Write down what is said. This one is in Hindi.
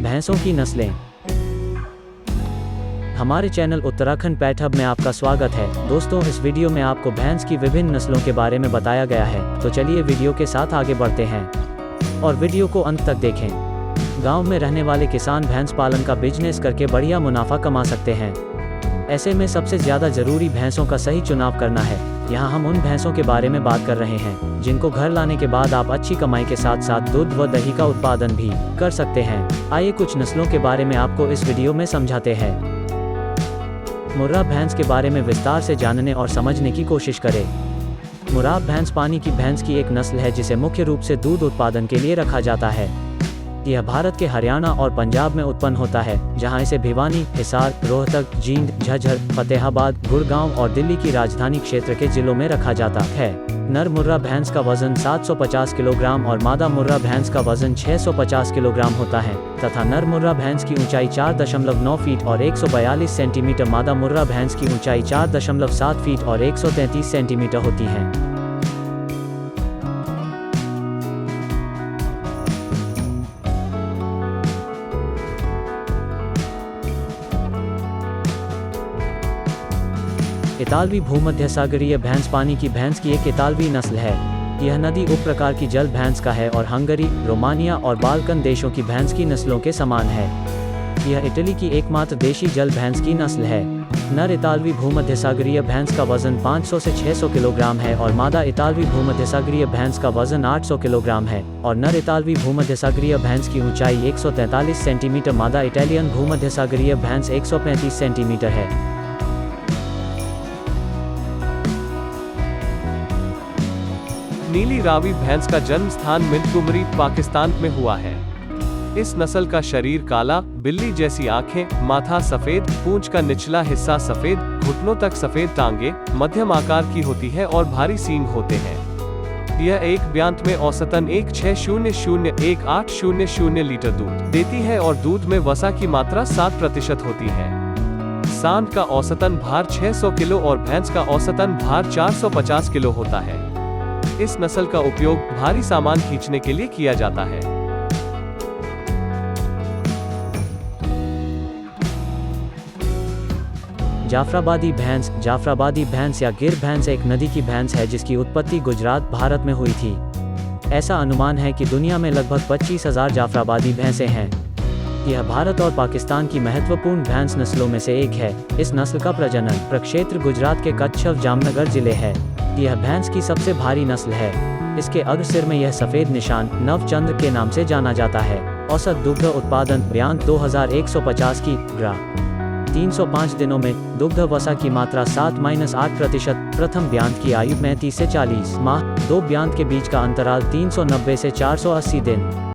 भैंसों की नस्लें। हमारे चैनल उत्तराखंड पेट हब में आपका स्वागत है। दोस्तों, इस वीडियो में आपको भैंस की विभिन्न नस्लों के बारे में बताया गया है। तो चलिए वीडियो के साथ आगे बढ़ते हैं और वीडियो को अंत तक देखें। गांव में रहने वाले किसान भैंस पालन का बिजनेस करके बढ़िया मुनाफा कमा सकते हैं। ऐसे में सबसे ज़्यादा ज़रूरी भैंसों का सही चुनाव करना है। यहाँ हम उन भैंसों के बारे में बात कर रहे हैं जिनको घर लाने के बाद आप अच्छी कमाई के साथ साथ दूध व दही का उत्पादन भी कर सकते हैं। आइए कुछ नस्लों के बारे में आपको इस वीडियो में समझाते हैं। मुर्रा भैंस के बारे में विस्तार से जानने और समझने की कोशिश करें। मुर्रा भैंस पानी की भैंस की एक नस्ल है जिसे मुख्य रूप से दूध उत्पादन के लिए रखा जाता है। यह भारत के हरियाणा और पंजाब में उत्पन्न होता है, जहां इसे भिवानी, हिसार, रोहतक, जींद, झज्जर, फतेहाबाद, गुड़गांव और दिल्ली की राजधानी क्षेत्र के जिलों में रखा जाता है। नर मुर्रा भैंस का वजन 750 किलोग्राम और मादा मुर्रा भैंस का वजन 650 किलोग्राम होता है तथा नर मुर्रा भैंस की ऊंचाई 4.9 फीट और 142 सेंटीमीटर, मादा मुर्रा भैंस की ऊंचाई 4.7 फीट और 133 सेंटीमीटर होती है। इतालवी भूमध्यसागरीय भैंस पानी की भैंस की एक इतालवी नस्ल है। यह नदी उप प्रकार की जल भैंस का है और हंगरी, रोमानिया और बाल्कन देशों की भैंस की नस्लों के समान है। यह इटली की एकमात्र देशी जल भैंस की नस्ल है। नर इतालवी भूमध्यसागरीय भैंस का वजन 500 से 600 किलोग्राम है और मादा इतालवी भूमध्यसागरीय भैंस का वजन 800 किलोग्राम है और नर इतालवी भूमध्यसागरीय भैंस की ऊंचाई 143 सेंटीमीटर, मादा इटालियन भूमध्यसागरीय भैंस 135 सेंटीमीटर है। नीली रावी भैंस का जन्म स्थान मिंटगुमरी, पाकिस्तान में हुआ है। इस नस्ल का शरीर काला, बिल्ली जैसी आंखें, माथा सफेद, पूंछ का निचला हिस्सा सफेद, घुटनों तक सफेद टांगे, मध्यम आकार की होती है और भारी सींग होते हैं। यह एक ब्यांत में औसतन 1,600-1,800 लीटर दूध देती है और दूध में वसा की मात्रा 7% होती है। सांड का औसतन भार 600 किलो और भैंस का औसतन भार 450 किलो होता है। इस नस्ल का उपयोग भारी सामान खींचने के लिए किया जाता है। जाफराबादी भैंस। जाफराबादी भैंस या गिर भैंस एक नदी की भैंस है जिसकी उत्पत्ति गुजरात, भारत में हुई थी। ऐसा अनुमान है कि दुनिया में लगभग 25,000 जाफराबादी भैंसें हैं। यह भारत और पाकिस्तान की महत्वपूर्ण भैंस नस्लों में से एक है। इस नस्ल का प्रजनन प्रक्षेत्र गुजरात के कच्छ व जामनगर जिले है। यह भैंस की सबसे भारी नस्ल है। इसके अग्र सिर में यह सफेद निशान नवचंद्र के नाम से जाना जाता है। औसत दुग्ध उत्पादन ब्यांत 2150 की ग्रा। 305 दिनों में दुग्ध वसा की मात्रा 7-8%। प्रथम ब्यांत की आयु 35 से 40 माह। दो ब्यांत के बीच का अंतराल 390 से 480 दिन।